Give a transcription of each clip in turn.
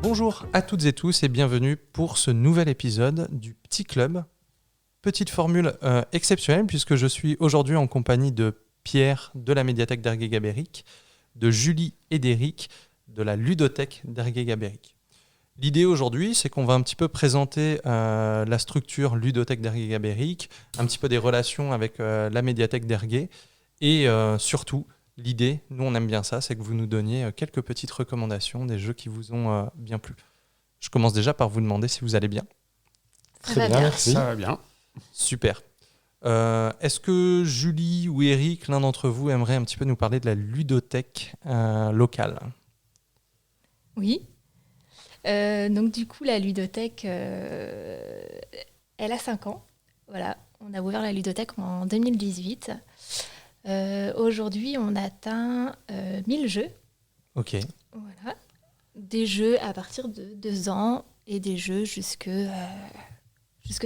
Bonjour à toutes et tous et bienvenue pour ce nouvel épisode du Petit Club. Petite formule exceptionnelle puisque je suis aujourd'hui en compagnie de Pierre de la médiathèque d'Ergué-Gabéric, de Julie et d'Éric de la ludothèque d'Ergué-Gabéric. L'idée aujourd'hui, c'est qu'on va un petit peu présenter la structure ludothèque d'Ergué-Gabéric, un petit peu des relations avec la médiathèque d'Ergué et surtout, l'idée, nous on aime bien ça, c'est que vous nous donniez quelques petites recommandations des jeux qui vous ont bien plu. Je commence déjà par vous demander si vous allez bien. Très bien, merci. Ça va bien. Super. Est-ce que Julie ou Eric, l'un d'entre vous, aimerait un petit peu nous parler de la ludothèque locale ? Oui. Donc du coup, la ludothèque, elle a 5 ans. Voilà, on a ouvert la ludothèque en 2018. Aujourd'hui, on atteint 1000 jeux. Ok. Voilà. Des jeux à partir de 2 ans et des jeux jusque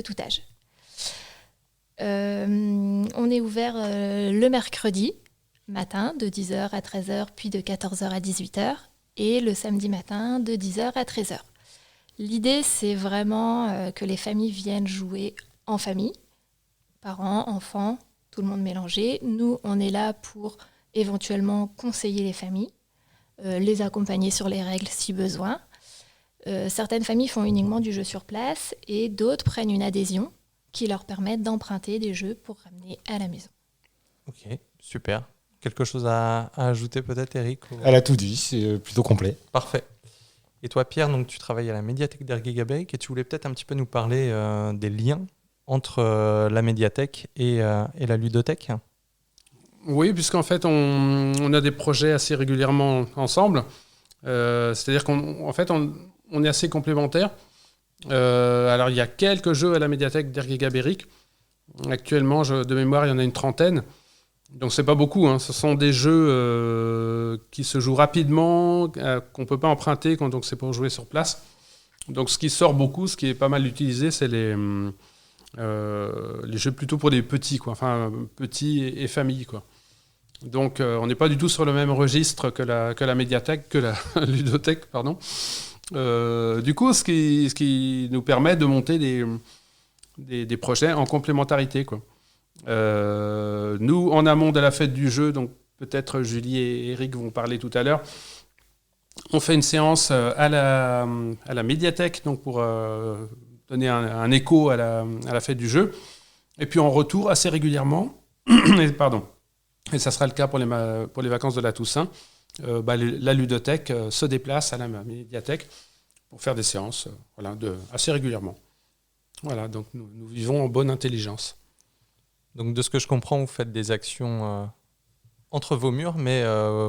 tout âge. On est ouvert le mercredi matin de 10h à 13h, puis de 14h à 18h, et le samedi matin de 10h à 13h. L'idée, c'est vraiment que les familles viennent jouer en famille, parents, enfants, tout le monde mélangé. Nous, on est là pour éventuellement conseiller les familles, les accompagner sur les règles si besoin. Certaines familles font uniquement du jeu sur place et d'autres prennent une adhésion qui leur permet d'emprunter des jeux pour ramener à la maison. Ok, super. Quelque chose à ajouter peut-être, Eric ou... Elle a tout dit, c'est plutôt complet. Parfait. Et toi, Pierre, donc, tu travailles à la médiathèque d'Ergué-Gabéric et tu voulais peut-être un petit peu nous parler des liens entre la médiathèque et la ludothèque. Oui, puisqu'en fait, on a des projets assez régulièrement ensemble. C'est-à-dire qu'en fait, on est assez complémentaires. Alors, il y a quelques jeux à la médiathèque d'Ergué-Gabéric. Actuellement, de mémoire, il y en a une 30aine. Donc, c'est pas beaucoup. Hein. Ce sont des jeux qui se jouent rapidement, qu'on peut pas emprunter, donc c'est pour jouer sur place. Donc, ce qui sort beaucoup, ce qui est pas mal utilisé, c'est les jeux plutôt pour des petits, quoi. Enfin, petits et familles, quoi. Donc, on n'est pas du tout sur le même registre que la médiathèque, que la ludothèque, pardon. Du coup, ce qui nous permet de monter des projets en complémentarité, quoi. Nous, en amont de la fête du jeu, donc peut-être Julie et Eric vont parler tout à l'heure, on fait une séance à la médiathèque, donc pour donner un écho à la fête du jeu. Et puis en retour, assez régulièrement, et ça sera le cas pour les vacances de la Toussaint, la ludothèque se déplace à la médiathèque pour faire des séances assez régulièrement. Voilà, donc nous vivons en bonne intelligence. Donc, de ce que je comprends, vous faites des actions entre vos murs, mais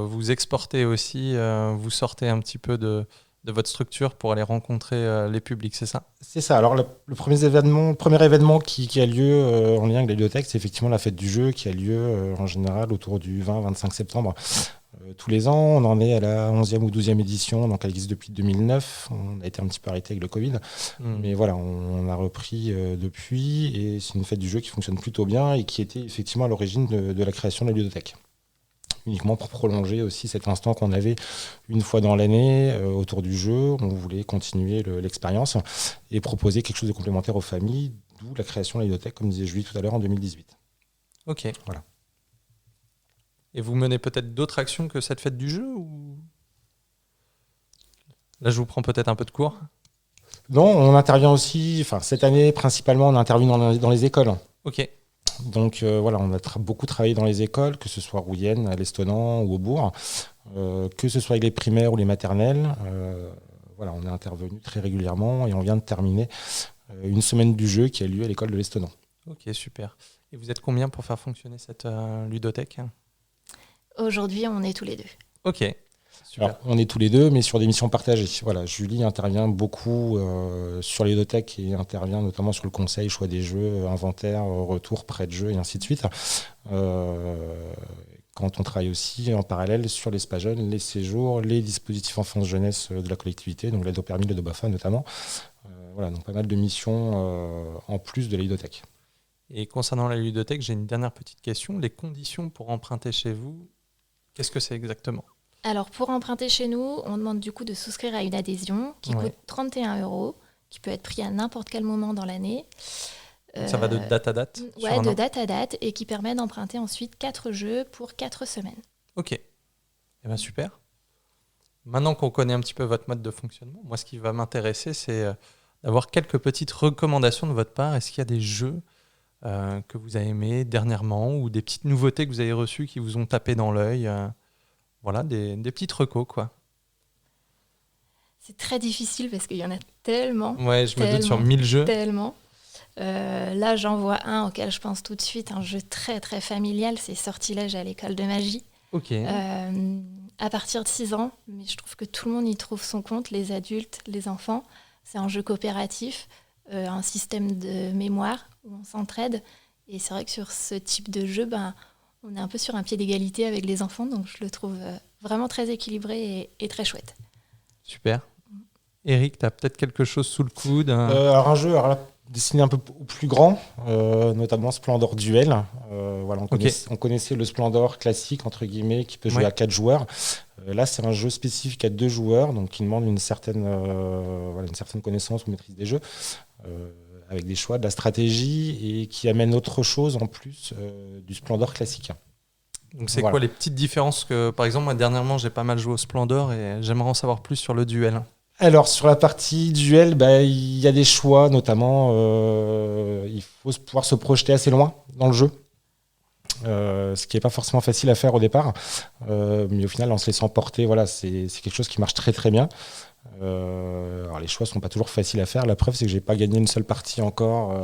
vous exportez aussi, vous sortez un petit peu de votre structure pour aller rencontrer les publics, c'est ça ? C'est ça. Alors, le premier événement qui a lieu en lien avec la ludothèque, c'est effectivement la fête du jeu qui a lieu en général autour du 20-25 septembre. Tous les ans, on en est à la 11e ou 12e édition, donc elle existe depuis 2009. On a été un petit peu arrêté avec le Covid, mais voilà, on a repris depuis, et c'est une fête du jeu qui fonctionne plutôt bien et qui était effectivement à l'origine de la création de la ludothèque. Uniquement pour prolonger aussi cet instant qu'on avait une fois dans l'année autour du jeu. On voulait continuer l'expérience et proposer quelque chose de complémentaire aux familles, d'où la création de la ludothèque, comme disait Julie tout à l'heure, en 2018. Ok. Voilà. Et vous menez peut-être d'autres actions que cette fête du jeu ou... Là, je vous prends peut-être un peu de cours. Non, on intervient aussi, cette année, principalement, on intervient dans les écoles. Ok. Donc voilà, on a beaucoup travaillé dans les écoles, que ce soit à Rouillenne, à l'Estonant ou au Bourg, que ce soit avec les primaires ou les maternelles. Voilà, on est intervenu très régulièrement et on vient de terminer une semaine du jeu qui a lieu à l'école de l'Estonant. Ok, super. Et vous êtes combien pour faire fonctionner cette ludothèque ? Aujourd'hui, on est tous les deux. Ok, super. Alors, on est tous les deux, mais sur des missions partagées. Voilà, Julie intervient beaucoup sur les ludothèques et intervient notamment sur le conseil, choix des jeux, inventaire, retour, prêt de jeu et ainsi de suite. Quand on travaille aussi en parallèle sur les spas jeunes, les séjours, les dispositifs enfance-jeunesse de la collectivité, donc l'aide au permis, l'aide au BAFA notamment. Voilà, donc pas mal de missions en plus de la ludothèque. Et concernant la ludothèque, j'ai une dernière petite question. Les conditions pour emprunter chez vous, qu'est-ce que c'est exactement ? Alors, pour emprunter chez nous, on demande du coup de souscrire à une adhésion qui Ouais. coûte 31 €, qui peut être pris à n'importe quel moment dans l'année. Ça va de date à date sur Ouais, un de an. date à date, et qui permet d'emprunter ensuite 4 jeux pour 4 semaines. Ok. Eh bien, super. Maintenant qu'on connaît un petit peu votre mode de fonctionnement, moi, ce qui va m'intéresser, c'est d'avoir quelques petites recommandations de votre part. Est-ce qu'il y a des jeux que vous avez aimés dernièrement ou des petites nouveautés que vous avez reçues qui vous ont tapé dans l'œil Voilà, des petites recos, quoi. C'est très difficile parce qu'il y en a tellement, Ouais, je me doute sur tellement, 1000 jeux. tellement. Là, j'en vois un auquel je pense tout de suite, un jeu très très familial, c'est Sortilège à l'école de magie. Ok. À partir de 6 ans, mais je trouve que tout le monde y trouve son compte, les adultes, les enfants. C'est un jeu coopératif, un système de mémoire où on s'entraide. Et c'est vrai que sur ce type de jeu, on est un peu sur un pied d'égalité avec les enfants, donc je le trouve vraiment très équilibré et très chouette. Super. Eric, tu as peut-être quelque chose sous le coude Alors un jeu là, destiné un peu au plus grand, notamment Splendor Duel. Voilà, on connaissait le Splendor classique, entre guillemets, qui peut jouer Ouais. à 4 joueurs. Là, c'est un jeu spécifique à 2 joueurs, donc qui demande une certaine connaissance ou maîtrise des jeux, avec des choix, de la stratégie, et qui amène autre chose en plus du Splendor classique. Donc c'est Voilà. quoi les petites différences que, par exemple, moi dernièrement j'ai pas mal joué au Splendor et j'aimerais en savoir plus sur le duel. Alors, sur la partie duel, il y a des choix, notamment, il faut pouvoir se projeter assez loin dans le jeu, ce qui n'est pas forcément facile à faire au départ, mais au final, en se laissant porter, voilà, c'est quelque chose qui marche très très bien. Alors, les choix ne sont pas toujours faciles à faire. La preuve, c'est que je n'ai pas gagné une seule partie encore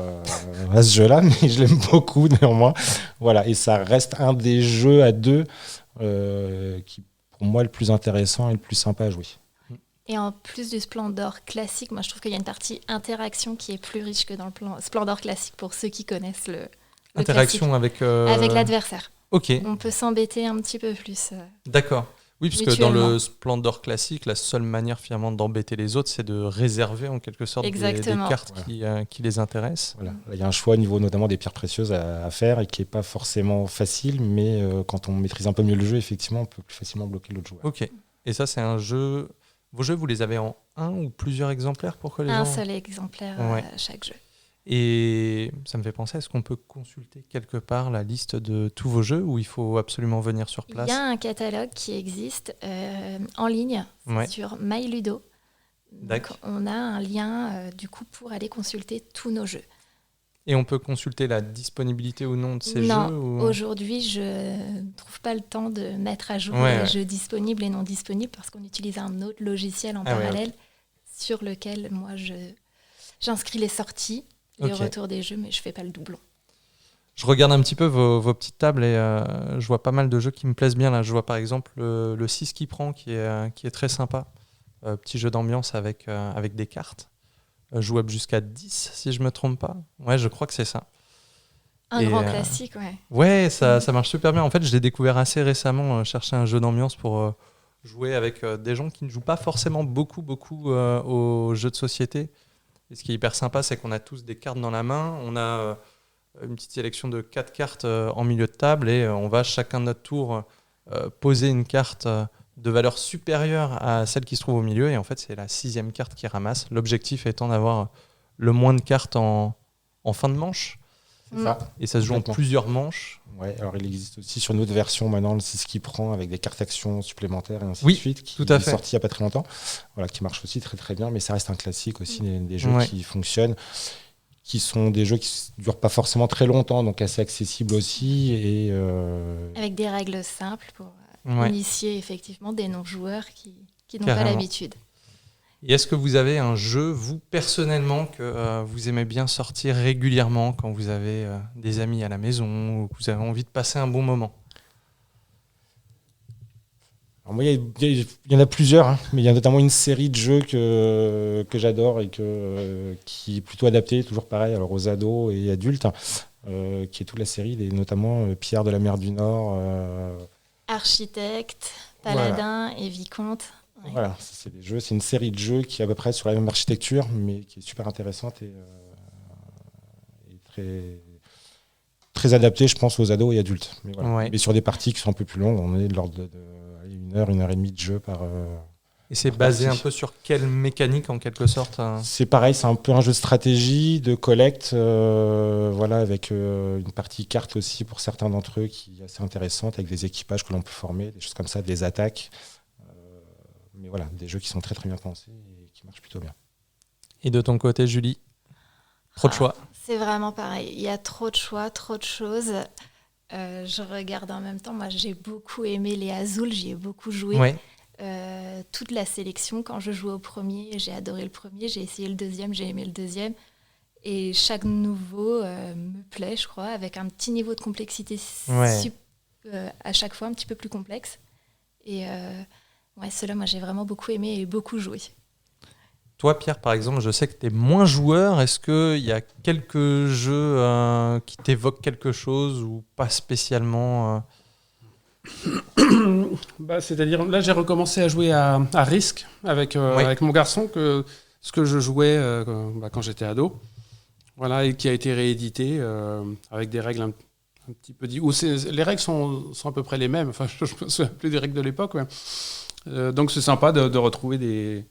à ce jeu-là, mais je l'aime beaucoup néanmoins. Voilà, et ça reste un des jeux à 2 qui, pour moi, est le plus intéressant et le plus sympa à jouer. Et en plus du Splendor classique, moi je trouve qu'il y a une partie interaction qui est plus riche que dans le Splendor classique pour ceux qui connaissent le Interaction avec... avec l'adversaire. Ok, On peut s'embêter un petit peu plus. d'accord. Oui, parce que dans Mutuellement. le Splendor classique, la seule manière finalement d'embêter les autres, c'est de réserver en quelque sorte des Exactement. cartes Voilà. qui les intéressent. Voilà. Là, il y a un choix au niveau notamment des pierres précieuses à faire et qui n'est pas forcément facile, mais quand on maîtrise un peu mieux le jeu, effectivement, on peut plus facilement bloquer l'autre joueur. Ok. Et ça, c'est un jeu... Vos jeux, vous les avez en un ou plusieurs exemplaires pour que les Un gens... seul exemplaire Ouais. chaque jeu. Et ça me fait penser, est-ce qu'on peut consulter quelque part la liste de tous vos jeux ou il faut absolument venir sur Il place y a un catalogue qui existe en ligne Ouais. sur MyLudo. Donc, D'accord. on a un lien du coup pour aller consulter tous nos jeux. Et on peut consulter la disponibilité ou non de ces Non, jeux ou... aujourd'hui, je ne trouve pas le temps de mettre à jour Ouais, les ouais. jeux disponibles et non disponibles parce qu'on utilise un autre logiciel en Ah ouais, parallèle sur lequel moi j'inscris les sorties, les Ok. retours des jeux, mais je fais pas le doublon. Je regarde un petit peu vos petites tables et je vois pas mal de jeux qui me plaisent bien. Là, je vois par exemple le 6 qui prend qui est très sympa. Petit jeu d'ambiance avec des cartes. Jouable jusqu'à 10 si je me trompe pas. Ouais, je crois que c'est ça. Un Et, grand classique, ouais. Ouais, ça marche super bien. En fait, je l'ai découvert assez récemment, chercher un jeu d'ambiance pour jouer avec des gens qui ne jouent pas forcément beaucoup aux jeux de société. Et ce qui est hyper sympa, c'est qu'on a tous des cartes dans la main. On a une petite sélection de 4 cartes en milieu de table et on va chacun de notre tour poser une carte de valeur supérieure à celle qui se trouve au milieu. Et en fait, c'est la 6e carte qui ramasse. L'objectif étant d'avoir le moins de cartes en fin de manche. C'est ça. Et ça se joue en Complètement. plusieurs manches. Ouais, alors il existe aussi sur une autre version maintenant, le 6 qui prend avec des cartes actions supplémentaires et ainsi Oui, de suite, qui tout à est fait. sorti il n'y a pas très longtemps, voilà, qui marche aussi très très bien, mais ça reste un classique aussi, des jeux Ouais. qui fonctionnent, qui sont des jeux qui ne durent pas forcément très longtemps, donc assez accessibles aussi, et Avec des règles simples pour Ouais. initier effectivement des non-joueurs qui n'ont pas Carrément. l'habitude. Et est-ce que vous avez un jeu, vous, personnellement, que vous aimez bien sortir régulièrement quand vous avez des amis à la maison ou que vous avez envie de passer un bon moment ? alors moi, il y en a plusieurs, hein, mais il y a notamment une série de jeux que j'adore et qui est plutôt adaptée, toujours pareil, alors aux ados et adultes, qui est toute la série, notamment Pierre de la mer du Nord. Architecte, paladin et vicomte. Ouais. Voilà, c'est des jeux, c'est une série de jeux qui est à peu près sur la même architecture, mais qui est super intéressante et très, très adapté, je pense, aux ados et adultes. Mais, voilà. Ouais. Mais sur des parties qui sont un peu plus longues, on est de l'ordre de 1 heure et demie de jeu par. Et c'est basé un peu sur quelle mécanique en quelque sorte C'est pareil, c'est un peu un jeu de stratégie, de collecte, voilà, avec une partie carte aussi pour certains d'entre eux qui est assez intéressante, avec des équipages que l'on peut former, des choses comme ça, des attaques. Mais voilà, des jeux qui sont très très bien pensés et qui marchent plutôt bien. Et de ton côté, Julie, trop de choix. C'est vraiment pareil. Il y a trop de choix, trop de choses. Je regarde en même temps. Moi, j'ai beaucoup aimé les Azul. J'y ai beaucoup joué. Ouais. Toute la sélection. Quand je jouais au premier, j'ai adoré le premier. J'ai essayé le deuxième, j'ai aimé le deuxième. Et chaque nouveau me plaît, je crois, avec un petit niveau de complexité à chaque fois un petit peu plus complexe. Et ceux-là, moi, j'ai vraiment beaucoup aimé et beaucoup joué. Toi, Pierre, par exemple, je sais que tu es moins joueur. Est-ce qu'il y a quelques jeux qui t'évoquent quelque chose ou pas spécialement C'est-à-dire, là, j'ai recommencé à jouer à Risk avec mon garçon, ce que je jouais quand j'étais ado. Voilà, et qui a été réédité avec des règles un petit peu... les règles sont à peu près les mêmes. Enfin, je me souviens plus des règles de l'époque. Ouais. Donc, c'est sympa de retrouver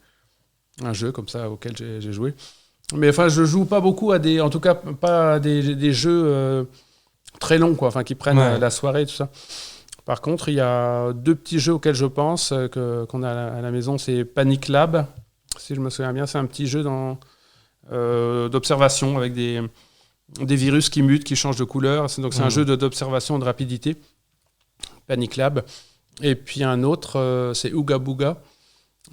un jeu comme ça auquel j'ai joué. Mais enfin, je joue pas beaucoup en tout cas pas à des jeux très longs, quoi, enfin, qui prennent la soirée et tout ça. Par contre, il y a 2 petits jeux auxquels je pense qu'on a à la maison. C'est Panic Lab, si je me souviens bien. C'est un petit jeu d'observation avec des virus qui mutent, qui changent de couleur. Donc c'est un jeu d'observation et de rapidité. Panic Lab. Et puis un autre, c'est Ooga Booga.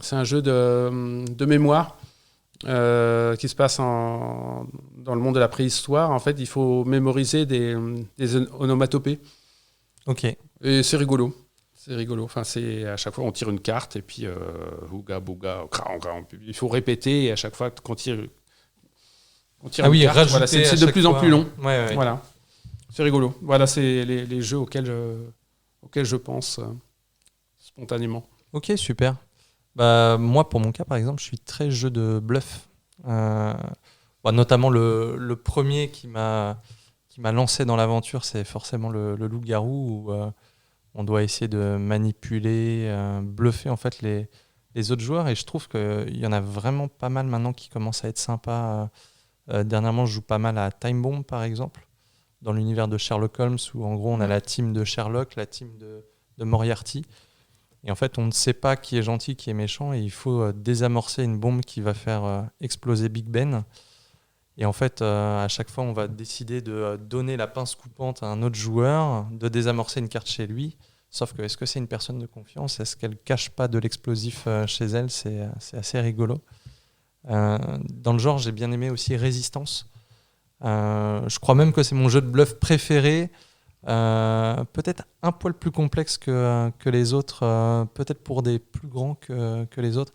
C'est un jeu de mémoire qui se passe dans le monde de la préhistoire. En fait, il faut mémoriser des onomatopées. Ok. Et c'est rigolo. C'est rigolo. Enfin, à chaque fois, on tire une carte et puis Ooga Booga, il faut répéter et à chaque fois qu'on tire une carte, voilà, c'est de plus en plus long. Ouais. Voilà. C'est rigolo. Voilà, c'est les jeux auxquels je pense spontanément. Ok, super. Moi, pour mon cas, par exemple, je suis très jeu de bluff. Notamment le premier qui m'a lancé dans l'aventure, c'est forcément le loup-garou, où on doit essayer de manipuler, bluffer en fait les autres joueurs. Et je trouve qu'il y en a vraiment pas mal maintenant qui commencent à être sympas. Dernièrement, je joue pas mal à Time Bomb, par exemple, dans l'univers de Sherlock Holmes, où en gros, on a la team de Sherlock, la team de Moriarty. Et en fait, on ne sait pas qui est gentil, qui est méchant, et il faut désamorcer une bombe qui va faire exploser Big Ben. Et en fait, à chaque fois, on va décider de donner la pince coupante à un autre joueur, de désamorcer une carte chez lui. Sauf que, est-ce que c'est une personne de confiance ? Est-ce qu'elle ne cache pas de l'explosif chez elle ? C'est assez rigolo. Dans le genre, j'ai bien aimé aussi Résistance. Je crois même que c'est mon jeu de bluff préféré. Peut-être un poil plus complexe que les autres, peut-être pour des plus grands que les autres.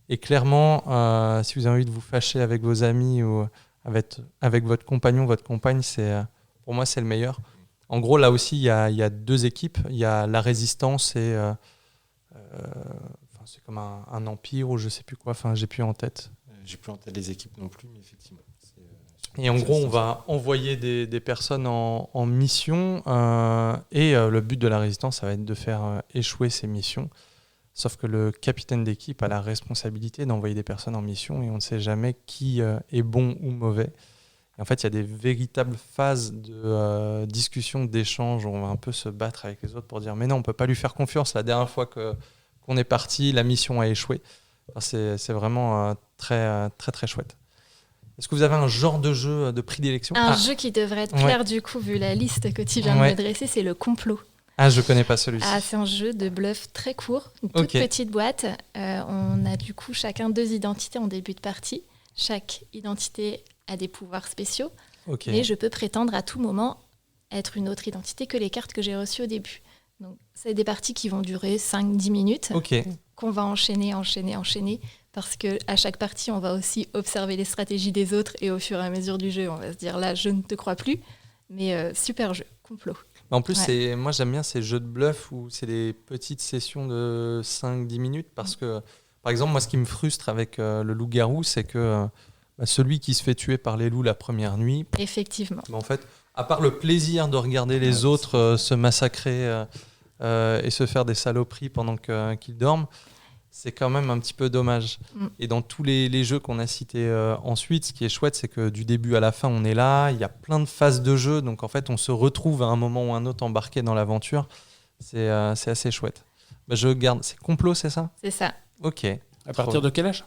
Et clairement, si vous avez envie de vous fâcher avec vos amis ou avec votre compagnon, votre compagne, pour moi, c'est le meilleur. En gros, là aussi, il y a 2 équipes. Il y a la Résistance et c'est comme un empire ou je sais plus quoi. Enfin, j'ai plus en tête. J'ai plus en tête les équipes non plus, mais effectivement. Et en gros, on va envoyer des personnes en mission et le but de la Résistance, ça va être de faire échouer ces missions. Sauf que le capitaine d'équipe a la responsabilité d'envoyer des personnes en mission et on ne sait jamais qui est bon ou mauvais. Et en fait, il y a des véritables phases de discussion, d'échange où on va un peu se battre avec les autres pour dire « Mais non, on ne peut pas lui faire confiance. La dernière fois qu'on est parti, la mission a échoué. » C'est vraiment très, très, très chouette. Est-ce que vous avez un genre de jeu de prédilection ? Un jeu qui devrait être clair du coup, vu la liste que tu viens de me dresser, c'est le complot. Ah, je connais pas celui-ci. C'est un jeu de bluff très court, une toute petite boîte. On a du coup chacun 2 identités en début de partie. Chaque identité a des pouvoirs spéciaux, mais je peux prétendre à tout moment être une autre identité que les cartes que j'ai reçues au début. Donc, c'est des parties qui vont durer 5-10 minutes, qu'on va enchaîner, parce qu'à chaque partie, on va aussi observer les stratégies des autres et au fur et à mesure du jeu, on va se dire là, je ne te crois plus, mais super jeu, complot. En plus, moi j'aime bien ces jeux de bluff où c'est des petites sessions de 5-10 minutes parce que, par exemple, moi ce qui me frustre avec le loup-garou, c'est que celui qui se fait tuer par les loups la première nuit, effectivement. En fait, À part le plaisir de regarder les autres se massacrer et se faire des saloperies pendant qu'ils dorment, c'est quand même un petit peu dommage. Et dans tous les jeux qu'on a cités ensuite, ce qui est chouette, c'est que du début à la fin, on est là. Il y a plein de phases de jeu. Donc, en fait, on se retrouve à un moment ou un autre embarqué dans l'aventure. C'est assez chouette. Je garde. C'est Complot, c'est ça ? C'est ça. Ok. À partir de quel âge ?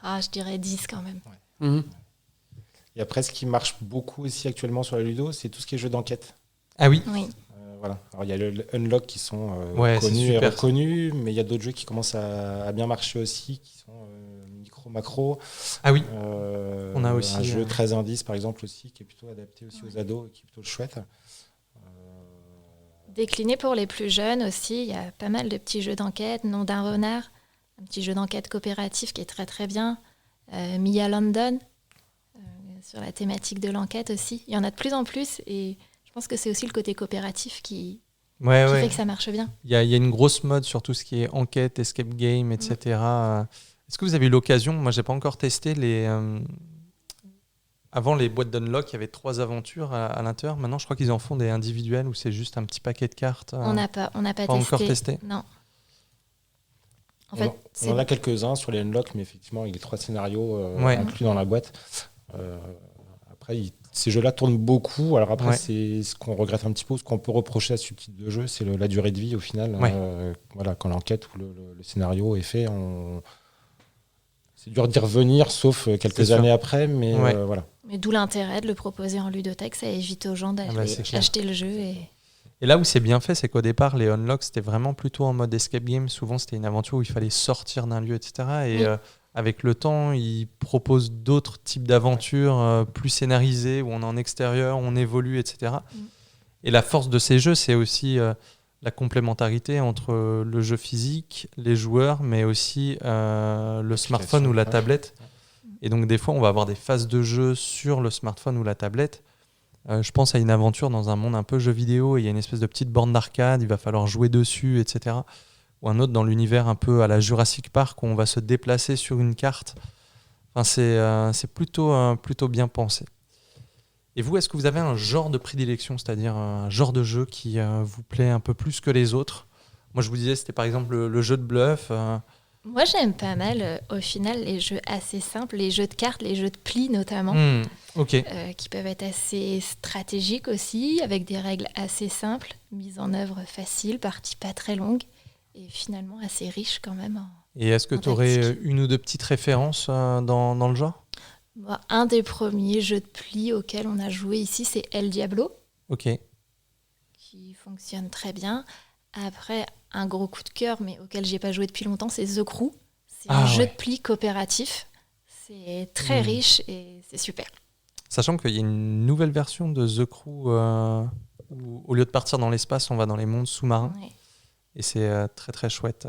Je dirais 10 quand même. Ouais. Et après, ce qui marche beaucoup aussi actuellement sur la Ludo, c'est tout ce qui est jeu d'enquête. Ah oui. Voilà. Alors, il y a le Unlock qui sont connus et reconnus, mais il y a d'autres jeux qui commencent à bien marcher aussi, qui sont micro-macro. Ah oui. On a aussi un jeu 13 indices, par exemple, aussi, qui est plutôt adapté aussi aux ados, qui est plutôt chouette. Décliné pour les plus jeunes aussi, il y a pas mal de petits jeux d'enquête. Nom d'un renard, un petit jeu d'enquête coopératif qui est très très bien. Mia London, sur la thématique de l'enquête aussi. Il y en a de plus en plus et je pense que c'est aussi le côté coopératif qui fait que ça marche bien. Il y a une grosse mode sur tout ce qui est enquête, escape game, etc. Est-ce que vous avez eu l'occasion, moi j'ai pas encore testé avant les boîtes d'Unlock, il y avait 3 aventures à l'intérieur. Maintenant je crois qu'ils en font des individuels où c'est juste un petit paquet de cartes. On n'a pas encore testé. Non. En On fait, en a quelques-uns sur les Unlock, mais effectivement, il y a les 3 scénarios inclus dans la boîte. Après, ces jeux-là tournent beaucoup. Alors après, c'est ce qu'on regrette un petit peu, ce qu'on peut reprocher à ce type de jeu, c'est la durée de vie au final. Quand l'enquête ou le scénario est fait, c'est dur d'y revenir, sauf quelques années après. Mais voilà. Mais d'où l'intérêt de le proposer en ludothèque, ça évite aux gens d'aller acheter le jeu. Et là où c'est bien fait, c'est qu'au départ, les Unlock, c'était vraiment plutôt en mode escape game. Souvent, c'était une aventure où il fallait sortir d'un lieu, etc. Et avec le temps, ils proposent d'autres types d'aventures plus scénarisées, où on est en extérieur, on évolue, etc. Et la force de ces jeux, c'est aussi la complémentarité entre le jeu physique, les joueurs, mais aussi le smartphone ou la tablette. Et donc, des fois, on va avoir des phases de jeu sur le smartphone ou la tablette. Je pense à une aventure dans un monde un peu jeu vidéo, et il y a une espèce de petite borne d'arcade, il va falloir jouer dessus, etc. Ou un autre dans l'univers un peu à la Jurassic Park, où on va se déplacer sur une carte. Enfin, c'est plutôt bien pensé. Et vous, est-ce que vous avez un genre de prédilection, c'est-à-dire un genre de jeu qui vous plaît un peu plus que les autres ? Moi, je vous disais, c'était par exemple le jeu de bluff. Moi, j'aime pas mal, au final, les jeux assez simples, les jeux de cartes, les jeux de plis notamment, qui peuvent être assez stratégiques aussi, avec des règles assez simples, mise en œuvre facile, partie pas très longue, et finalement assez riche quand même. Et est-ce que tu aurais une ou deux petites références dans le genre ? Un des premiers jeux de plis auxquels on a joué ici, c'est El Diablo, qui fonctionne très bien. Après, un gros coup de cœur, mais auquel j'ai pas joué depuis longtemps, c'est The Crew. C'est un jeu de pli coopératif. C'est très riche et c'est super. Sachant qu'il y a une nouvelle version de The Crew où, au lieu de partir dans l'espace, on va dans les mondes sous-marins. Et c'est très très chouette.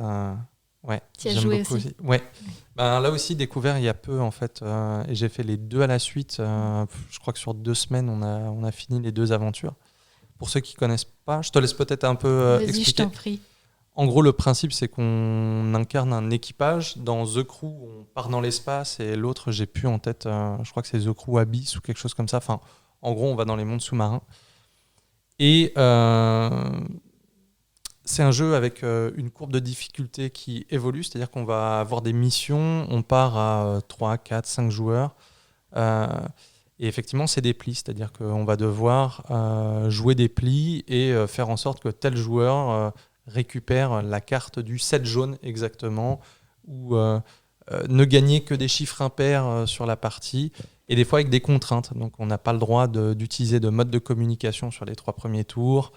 Tu as joué aussi. Ouais. Là aussi, découvert il y a peu en fait. Et j'ai fait les 2 à la suite. Je crois que sur 2 semaines, on a fini les 2 aventures. Pour ceux qui ne connaissent pas, je te laisse peut-être un peu expliquer. Je t'en prie. En gros, le principe, c'est qu'on incarne un équipage. Dans The Crew, on part dans l'espace, et l'autre, j'ai plus en tête, je crois que c'est The Crew Abyss ou quelque chose comme ça. Enfin, en gros, on va dans les mondes sous-marins. Et c'est un jeu avec une courbe de difficulté qui évolue, c'est-à-dire qu'on va avoir des missions, on part à 3, 4, 5 joueurs. Et effectivement, c'est des plis, c'est-à-dire qu'on va devoir jouer des plis et faire en sorte que tel joueur récupère la carte du 7 jaune exactement, ou ne gagner que des chiffres impairs sur la partie, et des fois avec des contraintes. Donc on n'a pas le droit d'utiliser de mode de communication sur les 3 premiers tours.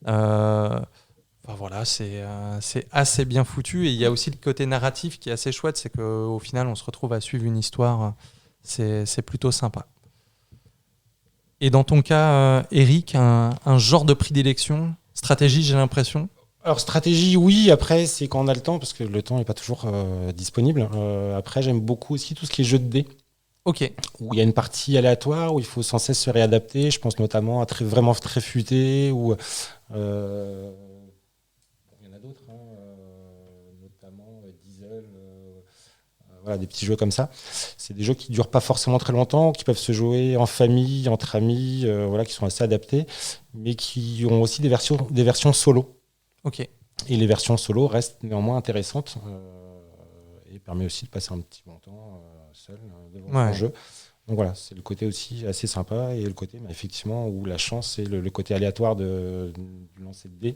Voilà, c'est assez bien foutu, et il y a aussi le côté narratif qui est assez chouette, c'est qu'au final on se retrouve à suivre une histoire, c'est plutôt sympa. Et dans ton cas, Eric, un genre de prédilection, stratégie, j'ai l'impression. Alors stratégie, oui, après c'est quand on a le temps, parce que le temps n'est pas toujours disponible. Après j'aime beaucoup aussi tout ce qui est jeu de dés. Où il y a une partie aléatoire, où il faut sans cesse se réadapter. Je pense notamment à vraiment très futé, ou il y en a d'autres, notamment Diesel. voilà, des petits jeux comme ça. C'est des jeux qui ne durent pas forcément très longtemps, qui peuvent se jouer en famille, entre amis, voilà, qui sont assez adaptés, mais qui ont aussi des versions solo. Ok. Et les versions solo restent néanmoins intéressantes et permet aussi de passer un petit bon temps seul devant un jeu. Donc voilà, c'est le côté aussi assez sympa et le côté effectivement où la chance et le côté aléatoire du lancer de dés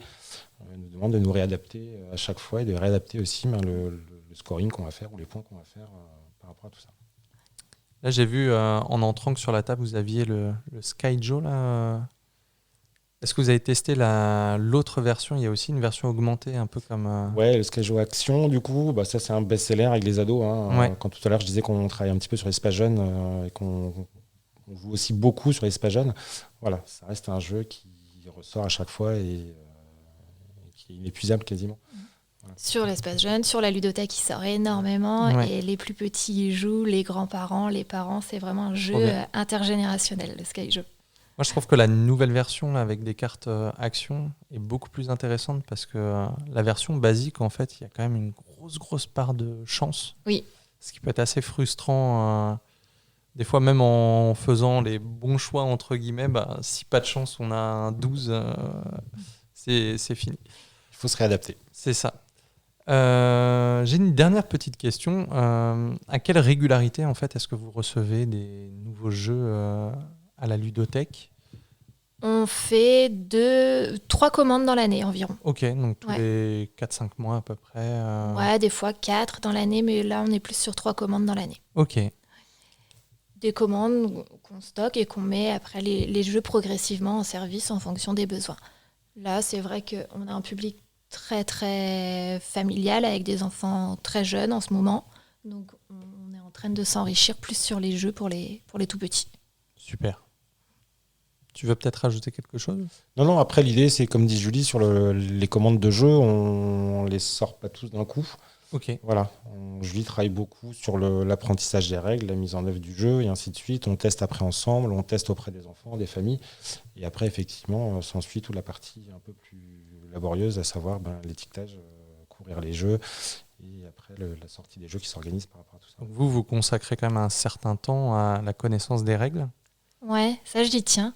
nous demande de nous réadapter à chaque fois et de réadapter aussi le scoring qu'on va faire ou les points qu'on va faire par rapport à tout ça. Là, j'ai vu en entrant que sur la table, vous aviez le Skyjo là. Est-ce que vous avez testé l'autre version ? Il y a aussi une version augmentée, un peu comme... Ouais, le Skyjo Action, du coup, ça c'est un best-seller avec les ados. Ouais. Quand tout à l'heure je disais qu'on travaille un petit peu sur l'espace jeune et qu'on joue aussi beaucoup sur l'espace jeune, voilà, ça reste un jeu qui ressort à chaque fois et qui est inépuisable quasiment. Voilà. Sur l'espace jeune, sur la ludothèque, il sort énormément et les plus petits y jouent, les grands-parents, les parents, c'est vraiment un jeu intergénérationnel, le Skyjo. Moi, je trouve que la nouvelle version là, avec des cartes action est beaucoup plus intéressante parce que la version basique, en fait, il y a quand même une grosse part de chance. Oui. Ce qui peut être assez frustrant. Des fois, même en faisant les bons choix, entre guillemets, si pas de chance, on a un 12, c'est fini. Il faut se réadapter. C'est ça. J'ai une dernière petite question. À quelle régularité, en fait, est-ce que vous recevez des nouveaux jeux à la ludothèque ? On fait 3 commandes dans l'année environ. Ok, donc tous les 4-5 mois à peu près. Ouais, des fois 4 dans l'année, mais là on est plus sur 3 commandes dans l'année. Ok. Des commandes qu'on stocke et qu'on met après les jeux progressivement en service en fonction des besoins. Là, c'est vrai qu'on a un public très très familial avec des enfants très jeunes en ce moment. Donc on est en train de s'enrichir plus sur les jeux pour les tout petits. Super. Tu veux peut-être rajouter quelque chose ? Non, après l'idée c'est comme dit Julie, sur les commandes de jeu, on les sort pas tous d'un coup. Ok. Voilà, Julie travaille beaucoup sur l'apprentissage des règles, la mise en œuvre du jeu et ainsi de suite. On teste après ensemble, on teste auprès des enfants, des familles. Et après, effectivement, s'ensuit toute la partie un peu plus laborieuse, à savoir l'étiquetage, courir les jeux et après la sortie des jeux qui s'organisent par rapport à tout ça. Donc vous consacrez quand même un certain temps à la connaissance des règles ? Ouais, ça j'y tiens.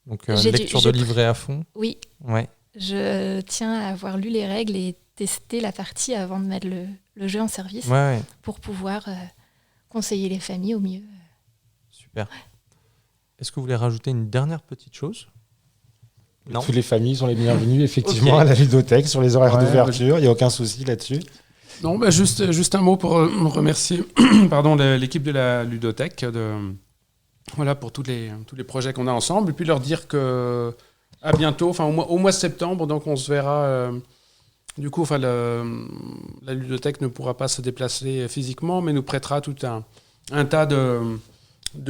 Donc lecture de livret à fond ? Oui. Ouais. Je tiens à avoir lu les règles et tester la partie avant de mettre le jeu en service pour pouvoir conseiller les familles au mieux. Super. Est-ce que vous voulez rajouter une dernière petite chose ? Non. Toutes les familles sont les bienvenues effectivement à la ludothèque sur les horaires d'ouverture, il n'y a aucun souci là-dessus. Non, juste un mot pour remercier l'équipe de la ludothèque pour tous les projets qu'on a ensemble et puis leur dire que à bientôt, au mois de septembre, donc on se verra. Du coup, la ludothèque ne pourra pas se déplacer physiquement, mais nous prêtera tout un tas de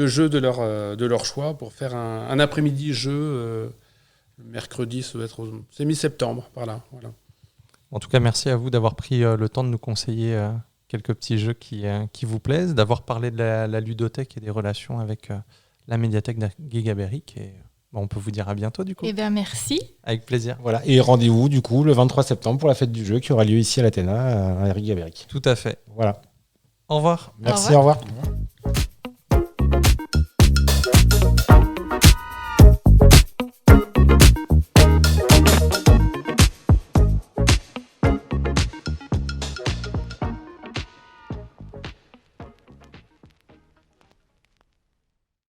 jeux de leur choix pour faire un après-midi jeu. Le mercredi, c'est mi-septembre, par là. Voilà. En tout cas, merci à vous d'avoir pris le temps de nous conseiller quelques petits jeux qui vous plaisent, d'avoir parlé de la ludothèque et des relations avec la médiathèque d'Aigues-Béric. Et on peut vous dire à bientôt, du coup. Eh bien, merci. Avec plaisir. Voilà. Et rendez-vous, du coup, le 23 septembre pour la fête du jeu qui aura lieu ici à l'Athéna, à Aigues-Béric. Tout à fait. Voilà. Au revoir. Merci, au revoir.